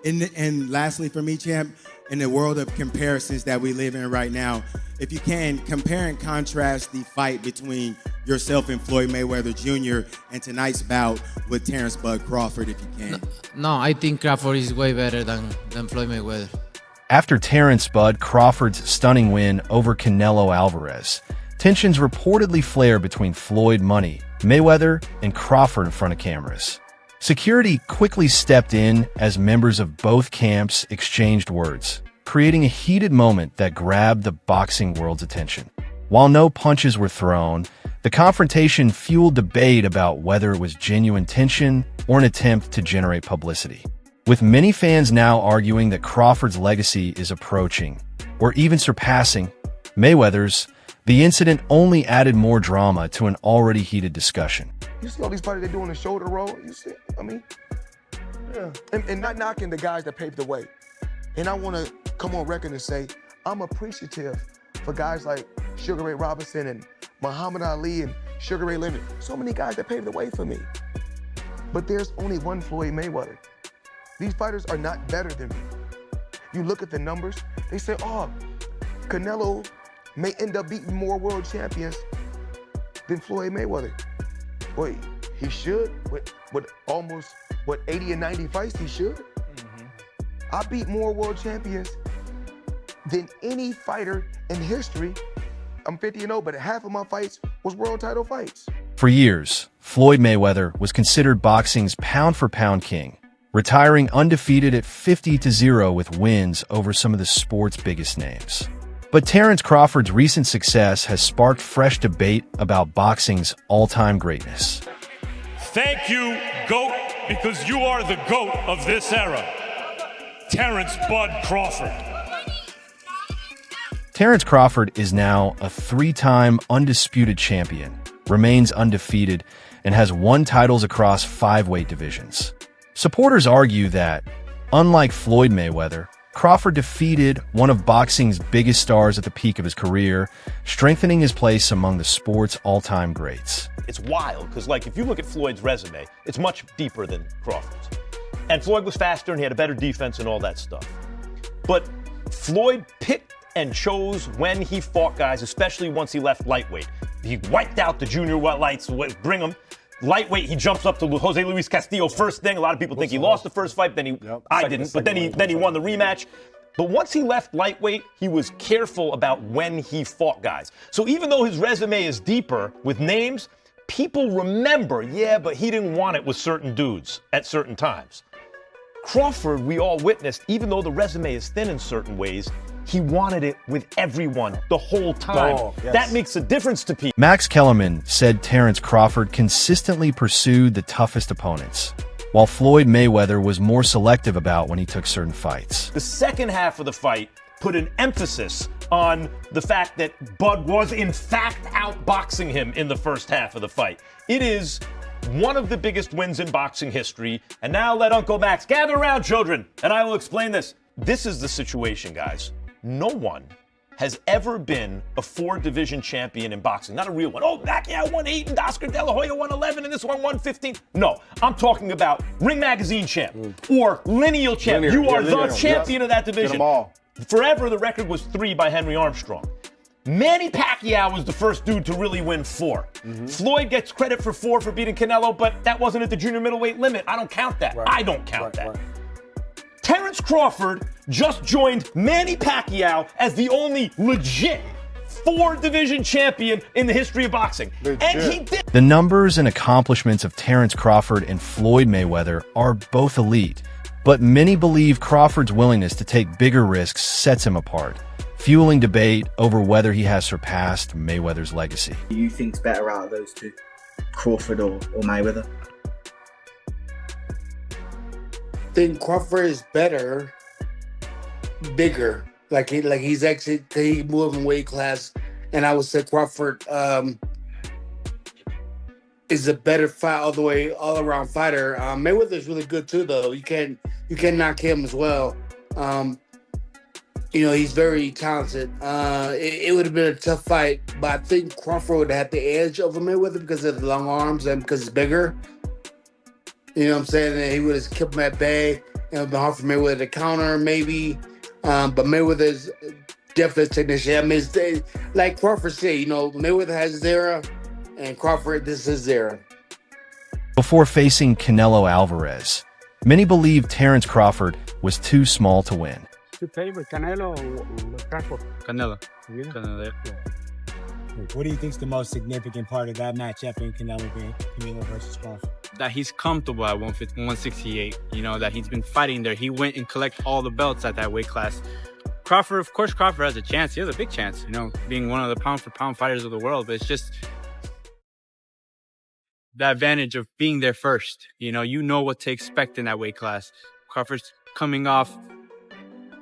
And lastly for me, champ, in the world of comparisons that we live in right now, if you can, compare and contrast the fight between yourself and Floyd Mayweather Jr. and tonight's bout with Terence "Bud" Crawford, if you can. No, I think Crawford is way better than Floyd Mayweather. After Terence "Bud" Crawford's stunning win over Canelo Alvarez, tensions reportedly flared between Floyd Money, Mayweather, and Crawford in front of cameras. Security quickly stepped in as members of both camps exchanged words, creating a heated moment that grabbed the boxing world's attention. While no punches were thrown, the confrontation fueled debate about whether it was genuine tension or an attempt to generate publicity. With many fans now arguing that Crawford's legacy is approaching, or even surpassing, Mayweather's, the incident only added more drama to an already heated discussion. You see all these fighters, they doing the shoulder roll, you see, I mean, yeah. And not knocking the guys that paved the way. And I want to come on record and say, I'm appreciative for guys like Sugar Ray Robinson and Muhammad Ali and Sugar Ray Leonard. So many guys that paved the way for me. But there's only one Floyd Mayweather. These fighters are not better than me. You look at the numbers, they say, oh, Canelo may end up beating more world champions than Floyd Mayweather. Wait, he should? With almost, 80 and 90 fights, he should? Mm-hmm. I beat more world champions than any fighter in history. I'm 50-0, but half of my fights was world title fights. For years, Floyd Mayweather was considered boxing's pound-for-pound king, retiring undefeated at 50-0 with wins over some of the sport's biggest names. But Terence Crawford's recent success has sparked fresh debate about boxing's all-time greatness. Thank you, GOAT, because you are the GOAT of this era. Terence "Bud" Crawford. Terence Crawford is now a three-time undisputed champion, remains undefeated, and has won titles across 5 weight divisions. Supporters argue that, unlike Floyd Mayweather, Crawford defeated one of boxing's biggest stars at the peak of his career, strengthening his place among the sport's all-time greats. It's wild, because if you look at Floyd's resume, it's much deeper than Crawford's. And Floyd was faster and he had a better defense and all that stuff. But Floyd picked and chose when he fought guys, especially once he left lightweight. He wiped out the junior lights, bring them. Lightweight, he jumps up to Jose Luis Castillo first thing. A lot of people think he lost the first fight, I didn't, but then he won the rematch. But once he left lightweight, he was careful about when he fought guys. So even though his resume is deeper with names, people remember, but he didn't want it with certain dudes at certain times. Crawford, we all witnessed, even though the resume is thin in certain ways, he wanted it with everyone the whole time. Oh, yes. That makes a difference to people. Max Kellerman said Terence Crawford consistently pursued the toughest opponents, while Floyd Mayweather was more selective about when he took certain fights. The second half of the fight put an emphasis on the fact that Bud was in fact outboxing him in the first half of the fight. It is one of the biggest wins in boxing history. And now let Uncle Max gather around, children, and I will explain this. This is the situation, guys. No one has ever been a 4-division champion in boxing. Not a real one. Oh, Pacquiao won 8 and Oscar De La Hoya won 11 and this one won 15. No, I'm talking about Ring Magazine champ or lineal champ. You are the champion of that division. Get them all. Forever, the record was 3 by Henry Armstrong. Manny Pacquiao was the first dude to really win 4. Floyd gets credit for 4 for beating Canelo, but that wasn't at the junior middleweight limit. I don't count that. Right. I don't count that. Right. Terence Crawford just joined Manny Pacquiao as the only legit 4-division champion in the history of boxing. Legit. And he did. The numbers and accomplishments of Terence Crawford and Floyd Mayweather are both elite, but many believe Crawford's willingness to take bigger risks sets him apart, fueling debate over whether he has surpassed Mayweather's legacy. Who do you think's better out of those two, Crawford or Mayweather? I think Crawford is better, bigger. He's actually he moved in weight class, and I would say Crawford is a better fight all around fighter. Mayweather's really good too, though. You can't knock him as well. You know, he's very talented. It would have been a tough fight, but I think Crawford would have had the edge over Mayweather because of the long arms and because he's bigger. You know what I'm saying? And he would have kept him at bay. It would have been hard for Mayweather to counter, maybe. But Mayweather's definitely a technician. I mean, like Crawford said, you know, Mayweather has his era, and Crawford, this is his era. Before facing Canelo Alvarez, many believed Terence Crawford was too small to win. Your favorite, Canelo or Crawford? Canelo. Yeah. Canelo. What do you think is the most significant part of that matchup in Canelo versus Crawford? That he's comfortable at 168. You know, that he's been fighting there. He went and collected all the belts at that weight class. Crawford, of course, Crawford has a chance. He has a big chance, you know, being one of the pound-for-pound fighters of the world. But it's just the advantage of being there first. You know what to expect in that weight class. Crawford's coming off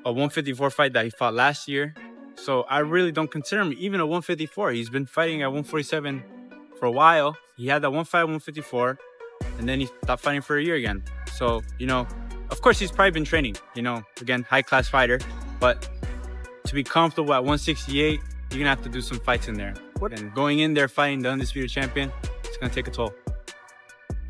a 154 fight that he fought last year. So I really don't consider him even a 154. He's been fighting at 147 for a while. He had that one fight at 154, and then he stopped fighting for a year again. So, you know, of course he's probably been training, you know, again, high-class fighter. But to be comfortable at 168, you're going to have to do some fights in there. And going in there fighting the undisputed champion, it's going to take a toll.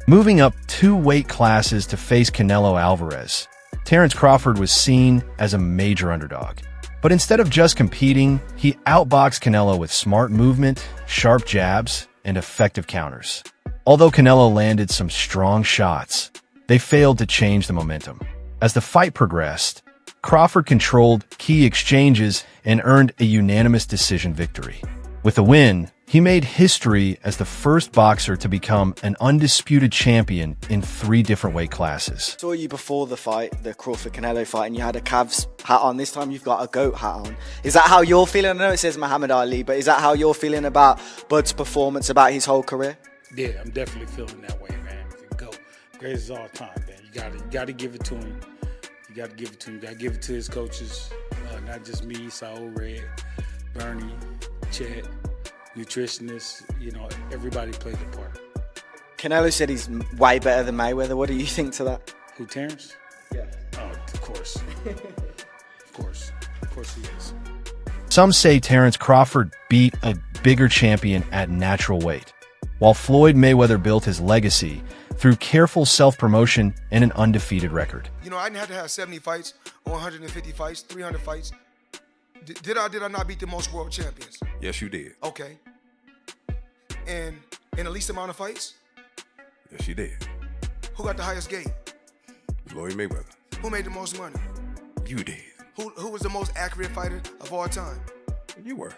Moving up 2 weight classes to face Canelo Alvarez, Terence Crawford was seen as a major underdog. But instead of just competing, he outboxed Canelo with smart movement, sharp jabs, and effective counters. Although Canelo landed some strong shots, they failed to change the momentum. As the fight progressed, Crawford controlled key exchanges and earned a unanimous decision victory. With the win, he made history as the first boxer to become an undisputed champion in 3 different weight classes. I saw you before the fight, the Crawford-Canelo fight, and you had a Cavs hat on. This time you've got a GOAT hat on. Is that how you're feeling? I know it says Muhammad Ali, but is that how you're feeling about Bud's performance, about his whole career? Yeah, I'm definitely feeling that way, man. Go. Greatest of all time, man. You gotta give it to him. You gotta give it to him. You gotta give it to his coaches, not just me, Saul Red, Bernie, Chet, nutritionists, you know, everybody played a part. Canelo said he's way better than Mayweather. What do you think to that? Who, Terence? Yeah. Oh, of course. Of course. Of course he is. Some say Terence Crawford beat a bigger champion at natural weight, while Floyd Mayweather built his legacy through careful self-promotion and an undefeated record. You know, I didn't have to have 70 fights, or 150 fights, 300 fights. Did I not beat the most world champions? Yes, you did. Okay. And in the least amount of fights? Yes, you did. Who got the highest gate? Floyd Mayweather. Who made the most money? You did. Who was the most accurate fighter of all time? You were.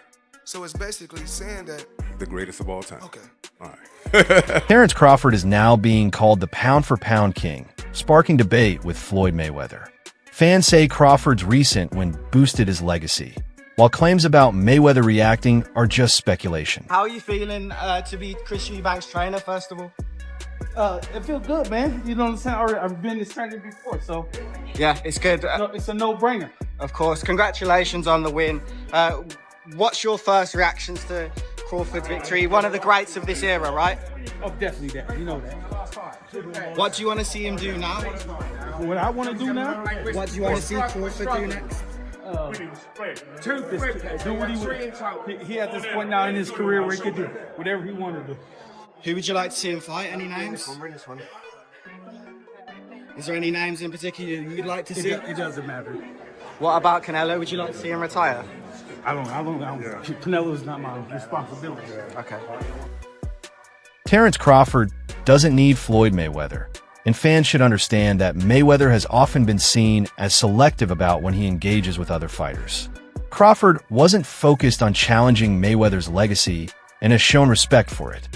So it's basically saying that... The greatest of all time. Okay. All right. Terence Crawford is now being called the pound-for-pound king, sparking debate with Floyd Mayweather. Fans say Crawford's recent win boosted his legacy, while claims about Mayweather reacting are just speculation. How are you feeling to be Chris Eubank's trainer, first of all? It feels good, man. You know what I'm saying? I've been this trainer before, so... Yeah, it's good. It's a no-brainer. Of course. Congratulations on the win. What's your first reactions to Crawford's victory? One of the greats of this era, right? Oh, definitely that. You know that. What do you want to see him do now? What I want to do now? What do you want to see Crawford do next? Do what he at this point now in his career where he could do whatever he wanted to do. Who would you like to see him fight? Any names? Is there any names in particular you'd like to see? It doesn't matter. What about Canelo? Would you like to see him retire? I don't. Canelo's not my responsibility. Okay. Terence Crawford doesn't need Floyd Mayweather, and fans should understand that Mayweather has often been seen as selective about when he engages with other fighters. Crawford wasn't focused on challenging Mayweather's legacy and has shown respect for it.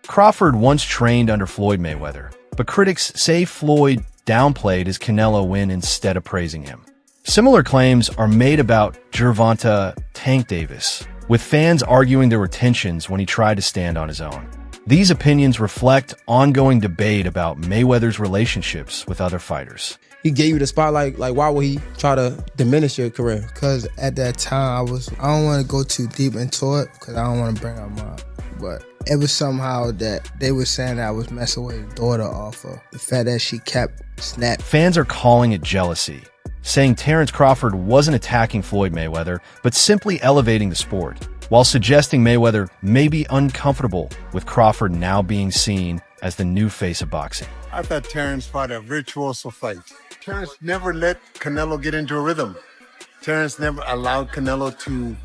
Crawford once trained under Floyd Mayweather, but critics say Floyd downplayed his Canelo win instead of praising him. Similar claims are made about Gervonta Tank Davis, with fans arguing there were tensions when he tried to stand on his own. These opinions reflect ongoing debate about Mayweather's relationships with other fighters. He gave you the spotlight, like why would he try to diminish your career? Because at that time, I don't want to go too deep into it because I don't want to bring up mine. But it was somehow that they were saying that I was messing with his daughter off of the fact that she kept snapping. Fans are calling it jealousy, saying Terence Crawford wasn't attacking Floyd Mayweather, but simply elevating the sport, while suggesting Mayweather may be uncomfortable with Crawford now being seen as the new face of boxing. I thought Terence fought a virtuoso fight. Terence never let Canelo get into a rhythm. Terence never allowed Canelo to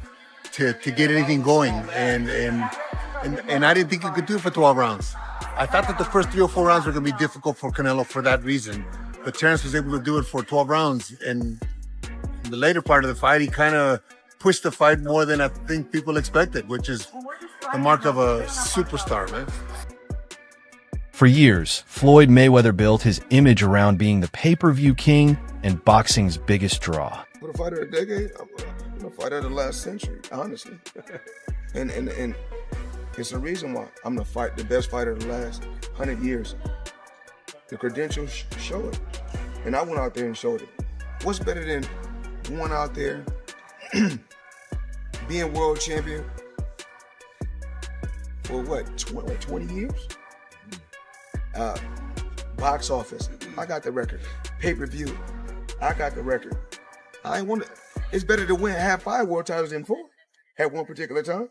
get anything going, and I didn't think he could do it for 12 rounds. I thought that the first 3 or 4 rounds were going to be difficult for Canelo for that reason, but Terence was able to do it for 12 rounds, and in the later part of the fight, he kind of pushed the fight more than I think people expected, which is the mark of a superstar, man. For years, Floyd Mayweather built his image around being the pay-per-view king and boxing's biggest draw. For the fighter of the decade, I'm the fighter of the last century, honestly. and it's the reason why I'm the best fighter of the last 100 years. The credentials show it. And I went out there and showed it. What's better than going out there, being world champion for what, 20 years? Box office, I got the record. Pay-per-view, I got the record. I ain't want to. It's better to have 5 world titles than 4 at one particular time.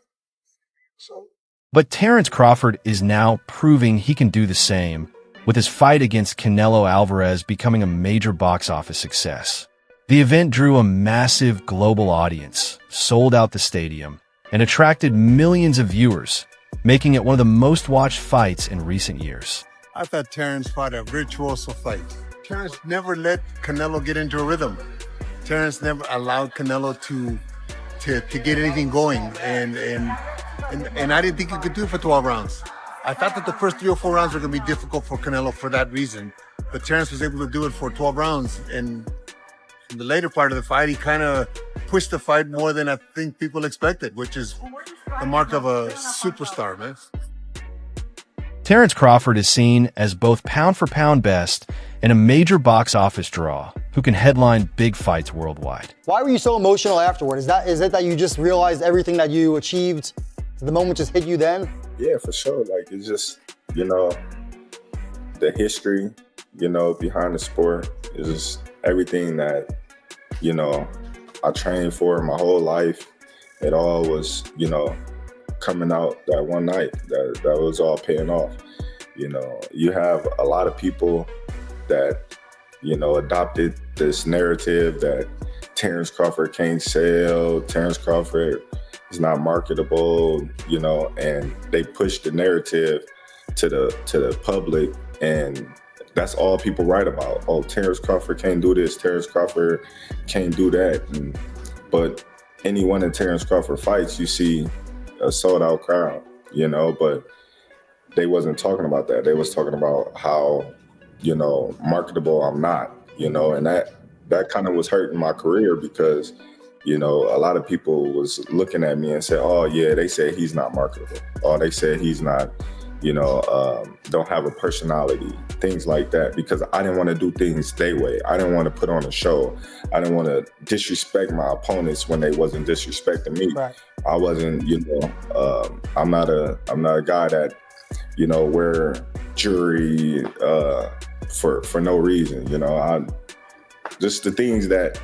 But Terence Crawford is now proving he can do the same, with his fight against Canelo Alvarez becoming a major box office success. The event drew a massive global audience, sold out the stadium, and attracted millions of viewers, making it one of the most watched fights in recent years. I thought Terence fought a virtuoso fight. Terence never let Canelo get into a rhythm. Terence never allowed Canelo to get anything going, and I didn't think he could do it for 12 rounds. I thought that the first 3 or 4 rounds were going to be difficult for Canelo for that reason, but Terence was able to do it for 12 rounds, and in the later part of the fight, he kind of pushed the fight more than I think people expected, which is the mark of a superstar, man. Terence Crawford is seen as both pound-for-pound best and a major box office draw who can headline big fights worldwide. Why were you so emotional afterward? Is it that you just realized everything that you achieved, the moment just hit you then? Yeah, for sure. Like, it's just, the history, behind the sport is just everything that, I trained for my whole life. It all was, coming out that one night. That was all paying off. You have a lot of people that, adopted this narrative that Terence Crawford can't sell, Terence Crawford is not marketable, and they push the narrative to the public, and that's all people write about. Oh, Terence Crawford can't do this, Terence Crawford can't do that. But any one of Terence Crawford fights, you see a sold out crowd, but they wasn't talking about that. They was talking about how, marketable I'm not, and that kind of was hurting my career because, a lot of people was looking at me and said, oh yeah, they said he's not marketable. Or they said he's not, don't have a personality, things like that, because I didn't want to do things their way. I didn't want to put on a show. I didn't want to disrespect my opponents when they wasn't disrespecting me. Right. I wasn't, I'm not a guy that, wear jewelry for no reason. Just the things that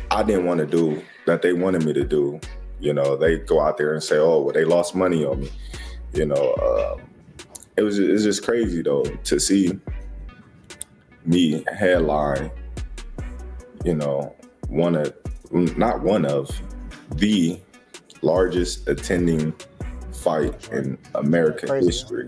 I didn't want to do that they wanted me to do. They go out there and say, oh, well, they lost money on me. It's just crazy though to see me headline, not one of the largest attending fight in American history.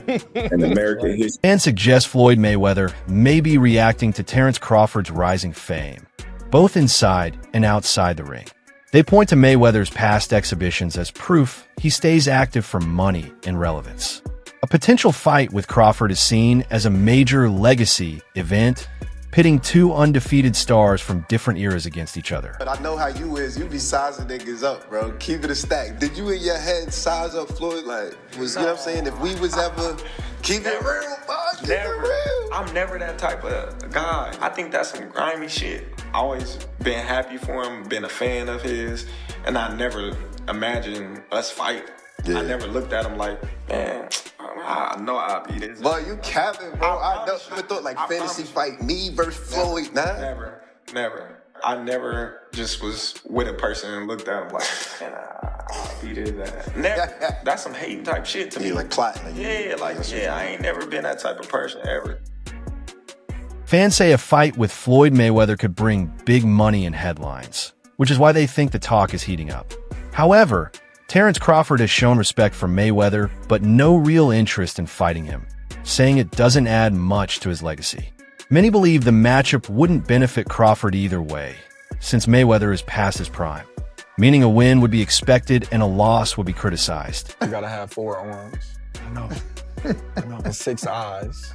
In American history. Fans suggest Floyd Mayweather may be reacting to Terence Crawford's rising fame, both inside and outside the ring. They point to Mayweather's past exhibitions as proof he stays active for money and relevance. A potential fight with Crawford is seen as a major legacy event pitting two undefeated stars from different eras against each other. But I know how you is. You be sizing niggas up, bro. Keep it a stack. Did you in your head size up Floyd? Like, you know what I'm saying? If we was ever keep it real, boss, keep it real. I'm never that type of guy. I think that's some grimy shit. I always been happy for him, been a fan of his, and I never imagined us fight. I never looked at him like, man, I know I'll be this. But you capping, bro. I never thought like fantasy fight me versus Floyd. Nah. Never. I never just was with a person and looked at him like, man, I'll be this. Never. That's some hating type shit to me. Like plotting. I ain't never been that type of person ever. Fans say a fight with Floyd Mayweather could bring big money and headlines, which is why they think the talk is heating up. However, Terence Crawford has shown respect for Mayweather, but no real interest in fighting him, saying it doesn't add much to his legacy. Many believe the matchup wouldn't benefit Crawford either way, since Mayweather is past his prime, meaning a win would be expected and a loss would be criticized. You gotta have 4 arms. I know. And 6 eyes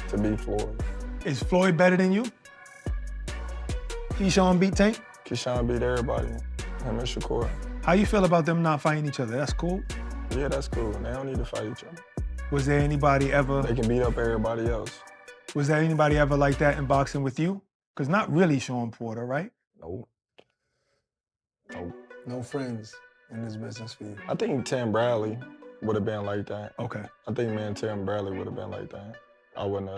to beat Floyd. Is Floyd better than you? Keyshawn beat Tank? Keyshawn beat everybody. Him and Shakur. How you feel about them not fighting each other? That's cool? Yeah, that's cool. They don't need to fight each other. Was there anybody ever... They can beat up everybody else. Was there anybody ever like that in boxing with you? Because not really Sean Porter, right? Nope. No friends in this business for you. I think Tim Bradley would have been like that. Okay. I think me and Tim Bradley would have been like that. I wouldn't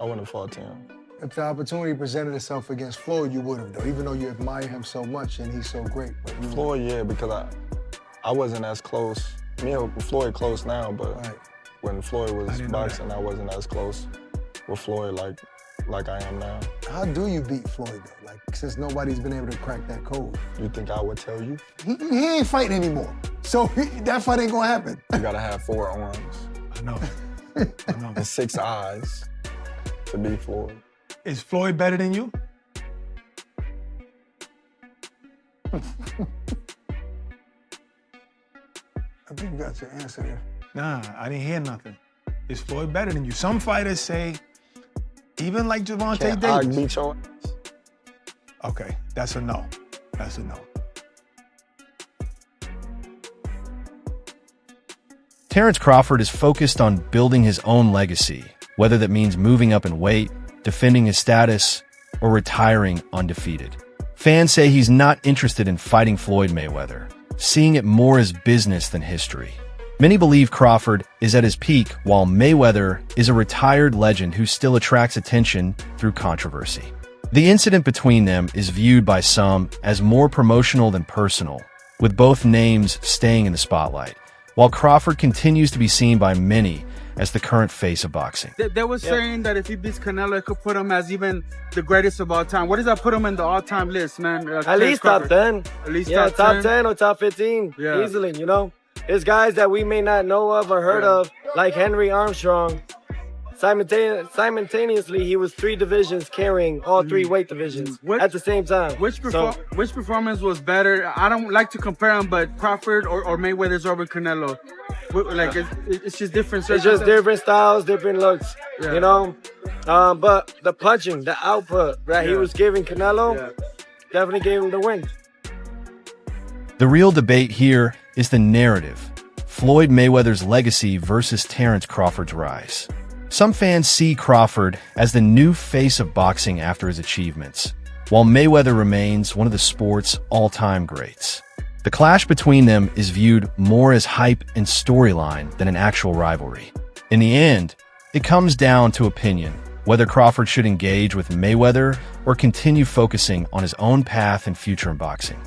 have fought Tim. If the opportunity presented itself against Floyd, you would have, though, even though you admire him so much and he's so great. But Floyd, yeah, because I wasn't as close. Me and Floyd close now, but when Floyd was boxing, I wasn't as close with Floyd like I am now. How do you beat Floyd, though? Like, since nobody's been able to crack that code. You think I would tell you? He ain't fighting anymore, so that fight ain't gonna happen. You gotta have 4 arms. I know. And 6 eyes to beat Floyd. Is Floyd better than you? I think you got your answer there. Nah, I didn't hear nothing. Is Floyd better than you? Some fighters say, even like Gervonta Davis. I beat your ass? Okay, that's a no. That's a no. Terence Crawford is focused on building his own legacy, whether that means moving up in weight, defending his status, or retiring undefeated. Fans say he's not interested in fighting Floyd Mayweather, seeing it more as business than history. Many believe Crawford is at his peak, while Mayweather is a retired legend who still attracts attention through controversy. The incident between them is viewed by some as more promotional than personal, with both names staying in the spotlight, while Crawford continues to be seen by many as the current face of boxing. They were saying that if he beats Canelo, it could put him as even the greatest of all time. What does that put him in the all-time list, man? At least top 10. At least top 10 or top 15, easily, you know? There's guys that we may not know of or heard of, like Henry Armstrong. Simultaneously, he was 3 divisions carrying all 3 weight divisions at the same time. Which performance was better? I don't like to compare them, but Crawford or Mayweather's over Canelo. Like it's just different. It's just different styles, different looks, you know. But the punching, the output that he was giving Canelo, definitely gave him the win. The real debate here is the narrative: Floyd Mayweather's legacy versus Terence Crawford's rise. Some fans see Crawford as the new face of boxing after his achievements, while Mayweather remains one of the sport's all-time greats. The clash between them is viewed more as hype and storyline than an actual rivalry. In the end, it comes down to opinion, whether Crawford should engage with Mayweather or continue focusing on his own path and future in boxing.